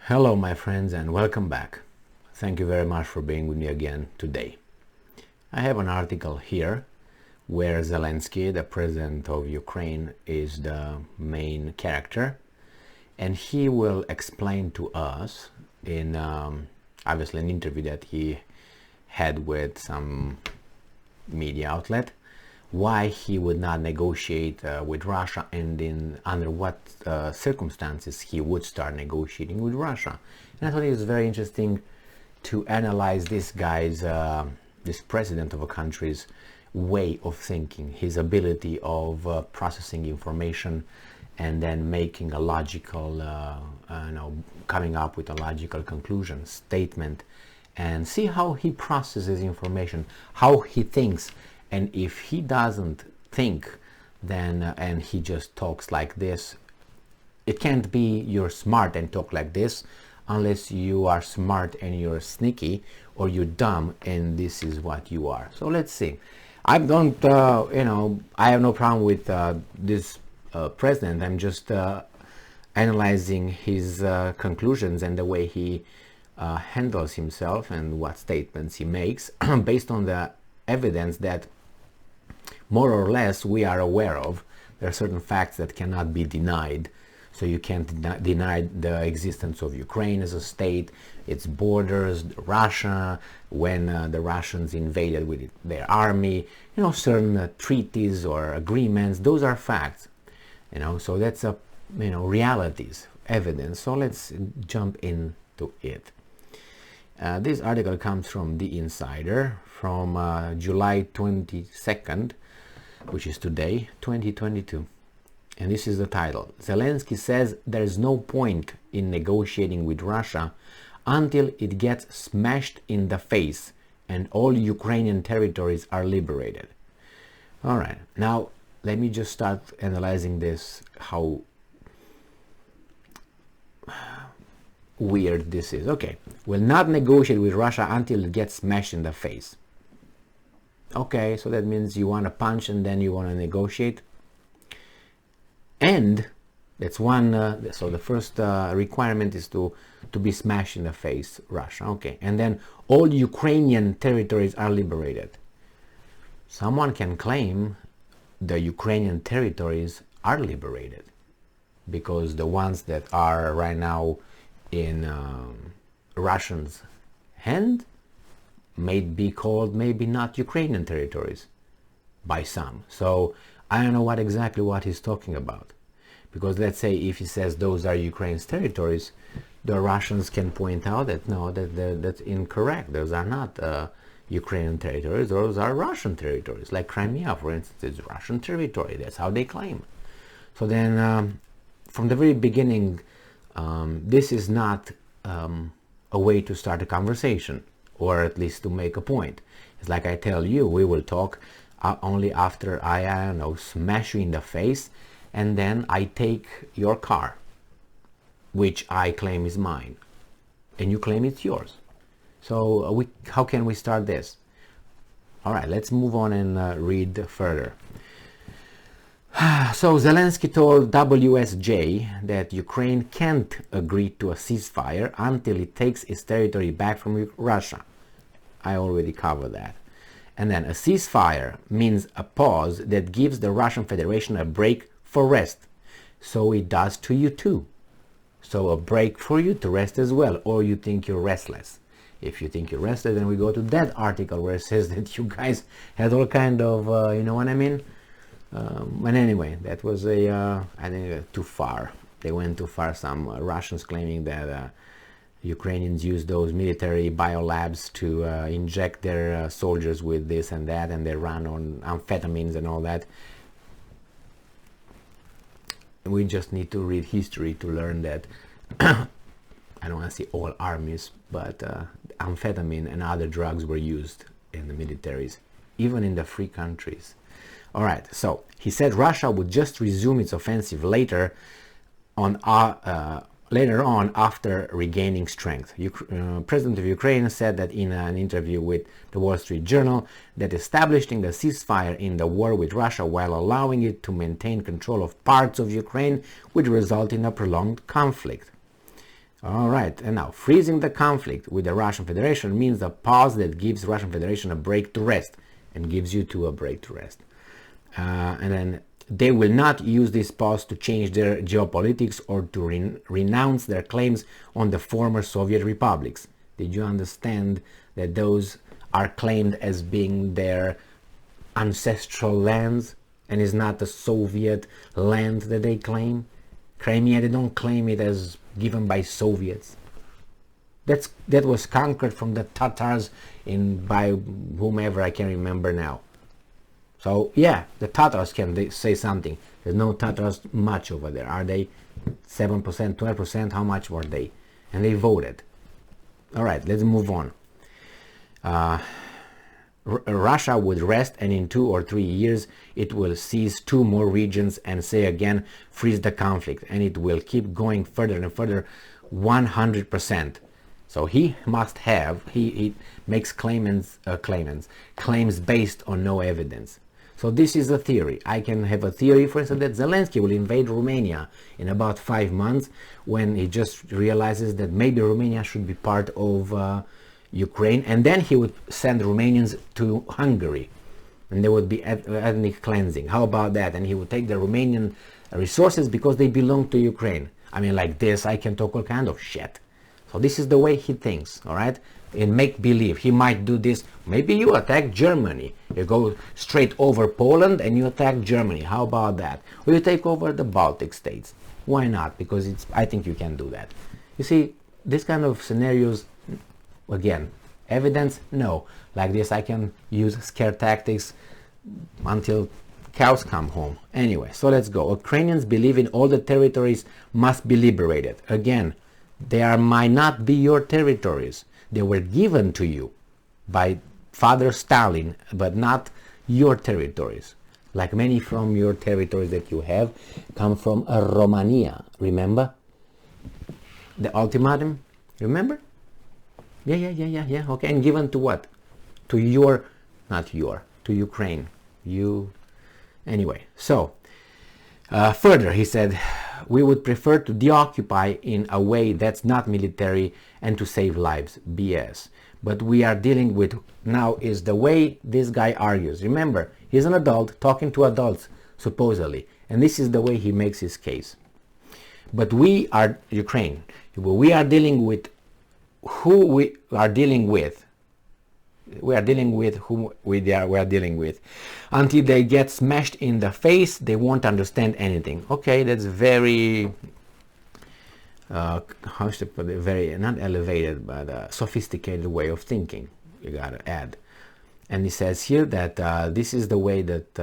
Hello my friends and welcome back. Thank you very much for being with me again today. I have an article here where Zelensky, the president of Ukraine, is the main character, and he will explain to us in obviously an interview that he had with some media outlet why he would not negotiate with Russia and under what circumstances he would start negotiating with Russia. And I thought it was very interesting to analyze this guy's, this president of a country's way of thinking, his ability of processing information and then making a logical, coming up with a logical conclusion, statement, and see how he processes information, how he thinks. And if he doesn't think, then and he just talks like this, it can't be you're smart and talk like this unless you are smart and you're sneaky, or you're dumb and this is what you are. So let's see. I don't, I have no problem with this president. I'm just analyzing his conclusions and the way he handles himself and what statements he makes based on the evidence that more or less we are aware of. There are certain facts that cannot be denied. So you can't deny the existence of Ukraine as a state, its borders, Russia, when the Russians invaded with their army, certain treaties or agreements. Those are facts, so that's a, realities, evidence. So let's jump into it. This article comes from The Insider from July 22nd, which is today, 2022. And this is the title. Zelensky says there's no point in negotiating with Russia until it gets smashed in the face and all Ukrainian territories are liberated. All right, now let me just start analyzing this, how weird this is. Okay, will not negotiate with Russia until it gets smashed in the face. Okay, so that means you want to punch and then you want to negotiate. And that's one, so the first requirement is to be smashed in the face, Russia. Okay, and then all Ukrainian territories are liberated. Someone can claim the Ukrainian territories are liberated because the ones that are right now in Russians' hand may be called maybe not Ukrainian territories by some. So I don't know what he's talking about, because let's say if he says those are Ukraine's territories, the Russians can point out that no, that's incorrect. Those are not Ukrainian territories. Those are Russian territories. Like Crimea, for instance, is Russian territory. That's how they claim. So then, from the very beginning, this is not a way to start a conversation, or at least to make a point. It's like I tell you, we will talk only after I smash you in the face, and then I take your car, which I claim is mine, and you claim it's yours. So how can we start this? All right, let's move on and read further. So Zelensky told WSJ that Ukraine can't agree to a ceasefire until it takes its territory back from Russia. I already covered that. And then a ceasefire means a pause that gives the Russian Federation a break for rest. So it does to you too. So a break for you to rest as well, or you think you're restless. If you think you're restless, then we go to that article where it says that you guys had all kind of, you know what I mean? But anyway, that was I think too far. They went too far. Some Russians claiming that Ukrainians use those military biolabs to inject their soldiers with this and that, and they run on amphetamines and all that. We just need to read history to learn that I don't want to say all armies, but amphetamine and other drugs were used in the militaries, even in the free countries. All right, so he said Russia would just resume its offensive later on after regaining strength. President of Ukraine said that in an interview with the Wall Street Journal that establishing the ceasefire in the war with Russia while allowing it to maintain control of parts of Ukraine would result in a prolonged conflict. All right, and now freezing the conflict with the Russian Federation means a pause that gives Russian Federation a break to rest, and gives you too a break to rest. And then they will not use this pause to change their geopolitics or to renounce their claims on the former Soviet republics. Did you understand that those are claimed as being their ancestral lands and is not the Soviet land that they claim? Crimea, they don't claim it as given by Soviets. That was conquered from the Tatars by whomever, I can't remember now. So yeah, the Tatars can say something. There's no Tatars much over there. Are they 7%, 12%? How much were they? And they voted. All right, let's move on. Russia would rest, and in 2 or 3 years it will seize 2 more regions and say again, freeze the conflict, and it will keep going further and further, 100%. So he must have, he makes claims based on no evidence. So this is a theory. I can have a theory, for instance, that Zelensky will invade Romania in about 5 months, when he just realizes that maybe Romania should be part of Ukraine, and then he would send Romanians to Hungary, and there would be ethnic cleansing. How about that? And he would take the Romanian resources because they belong to Ukraine. I mean, like this, I can talk all kind of shit. So this is the way he thinks, all right? In make-believe, he might do this. Maybe you attack Germany. You go straight over Poland and you attack Germany. How about that? Or you take over the Baltic states. Why not? Because I think you can do that. You see, this kind of scenarios, again, evidence? No. Like this, I can use scare tactics until cows come home. Anyway, so let's go. Ukrainians believe in all the territories must be liberated. Again, might not be your territories. They were given to you by Father Stalin, but not your territories. Like many from your territories that you have come from Romania. Remember? The ultimatum? Remember? Yeah. Okay, and given to what? To to Ukraine. Anyway, so further he said, we would prefer to deoccupy in a way that's not military and to save lives. BS. But we are dealing with now is the way this guy argues. Remember, he's an adult talking to adults, supposedly, and this is the way he makes his case. But we are Ukraine. We are dealing with who we are dealing with. We are dealing with whom we are dealing with. Until they get smashed in the face, they won't understand anything. Okay, that's very, how should I put it, very, not elevated, but sophisticated way of thinking, you gotta add. And he says here that this is the way that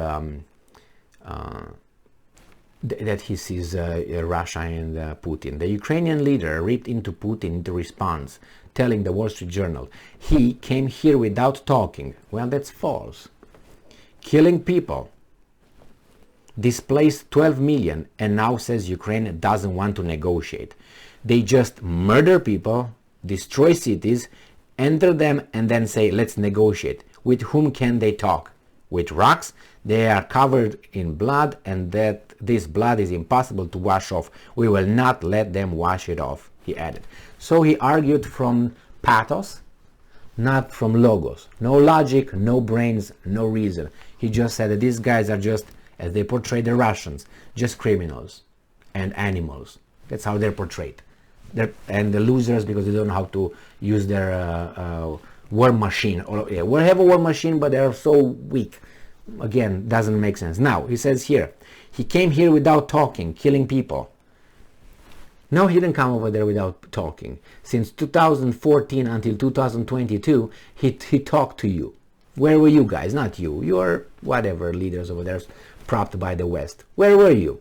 that he sees Russia and Putin. The Ukrainian leader ripped into Putin into response, telling the Wall Street Journal, he came here without talking. Well, that's false. Killing people, displaced 12 million, and now says Ukraine doesn't want to negotiate. They just murder people, destroy cities, enter them, and then say, let's negotiate. With whom can they talk? With rocks? They are covered in blood, and that this blood is impossible to wash off. We will not let them wash it off, he added. So he argued from pathos, not from logos. No logic, no brains, no reason. He just said that these guys are just, as they portray the Russians, just criminals and animals. That's how they're portrayed. And the losers because they don't know how to use their war machine. Or, yeah, we have a war machine, but they're so weak. Again, doesn't make sense. Now, he says here, he came here without talking, killing people. No, he didn't come over there without talking. Since 2014 until 2022, he talked to you. Where were you guys? Not you. You're whatever leaders over there propped by the West. Where were you?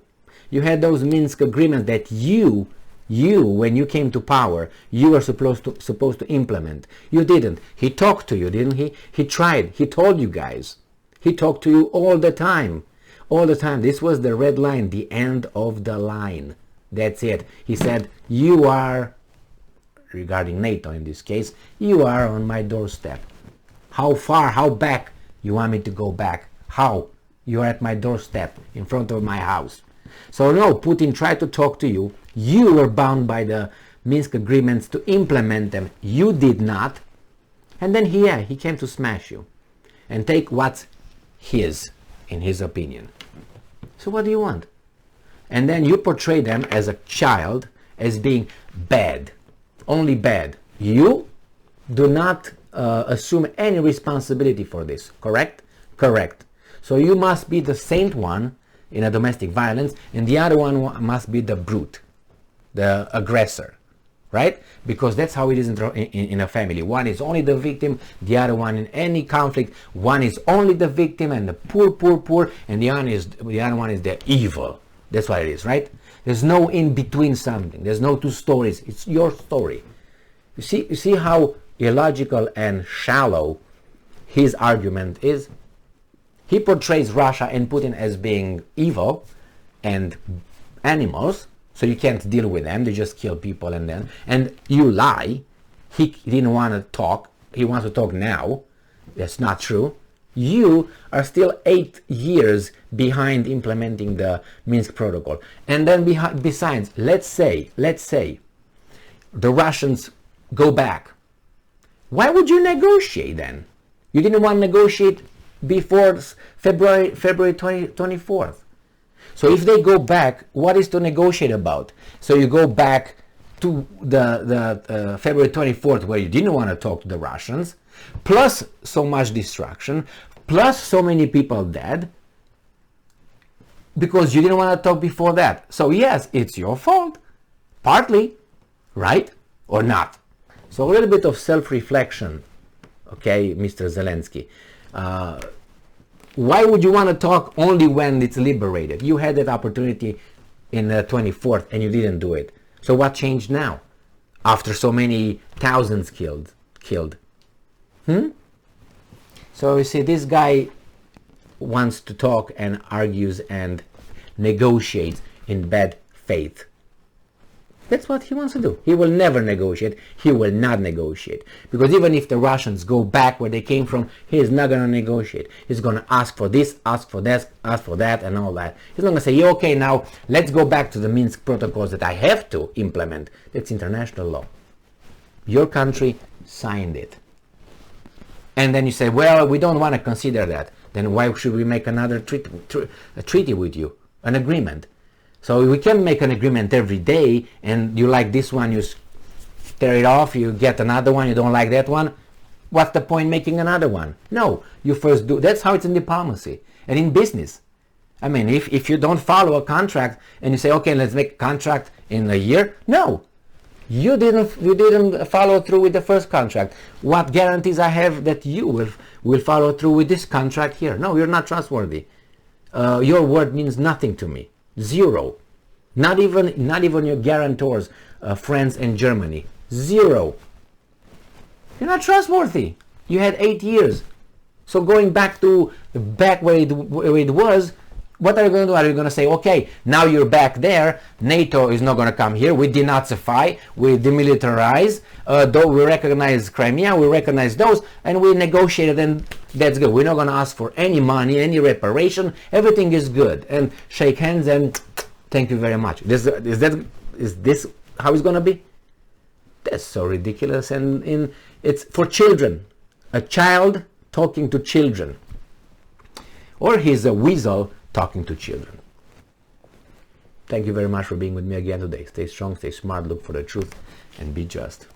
You had those Minsk agreements that you, when you came to power, you were supposed to implement. You didn't. He talked to you, didn't he? He tried. He told you guys. He talked to you all the time. All the time. This was the red line, the end of the line. That's it. He said, you are, regarding NATO in this case, you are on my doorstep. How far, how back you want me to go back? How? You are at my doorstep, in front of my house. So no, Putin tried to talk to you. You were bound by the Minsk agreements to implement them. You did not. And then he came to smash you and take what's his, in his opinion. So what do you want? And then you portray them as a child, as being bad, only bad. You do not assume any responsibility for this, correct? Correct. So you must be the saint one in a domestic violence, and the other one must be the brute, the aggressor, right? Because that's how it is in a family. One is only the victim, the other one in any conflict, one is only the victim and the poor, and the other one is the evil. That's what it is, right? There's no in between something. There's no two stories. It's your story. You see how illogical and shallow his argument is? He portrays Russia and Putin as being evil and animals, so you can't deal with them. They just kill people and you lie. He didn't want to talk. He wants to talk now. That's not true. You are still 8 years behind implementing the Minsk protocol. And then besides, let's say the Russians go back. Why would you negotiate then? You didn't want to negotiate before February 24th. So if they go back, what is to negotiate about? So you go back to the February 24th, where you didn't want to talk to the Russians, plus so much destruction, plus so many people dead, because you didn't want to talk before that. So yes, it's your fault, partly, right? Or not? So a little bit of self-reflection, okay, Mr. Zelensky. Why would you want to talk only when it's liberated? You had that opportunity in the 24th and you didn't do it. So what changed now? After so many thousands killed? So you see, this guy wants to talk and argues and negotiates in bad faith. That's what he wants to do. He will never negotiate. He will not negotiate. Because even if the Russians go back where they came from, he is not going to negotiate. He's going to ask for this, ask for that, ask for that, and all that. He's not going to say, okay, now let's go back to the Minsk protocols that I have to implement. That's international law. Your country signed it. And then you say, well, we don't want to consider that. Then why should we make another treaty with you, an agreement? So we can make an agreement every day, and you like this one, you tear it off, you get another one, you don't like that one. What's the point making another one? No, you first do. That's how it's in diplomacy and in business. I mean, if you don't follow a contract and you say, okay, let's make a contract in a year. No, you didn't follow through with the first contract. What guarantees I have that you will follow through with this contract here? No, you're not trustworthy. Your word means nothing to me. Zero. Not even your guarantors, France and Germany. Zero. You're not trustworthy. You had 8 years. So going back where it was, what are you going to do? Are you going to say, okay, now you're back there, NATO is not going to come here, we denazify, we demilitarize, though we recognize Crimea, we recognize those, and we negotiated, and that's good. We're not going to ask for any money, any reparation, everything is good, and shake hands and thank you very much. Is this how it's going to be? That's so ridiculous, and it's for children. A child talking to children. Or he's a weasel talking to children. Thank you very much for being with me again today. Stay strong, stay smart, look for the truth, and be just.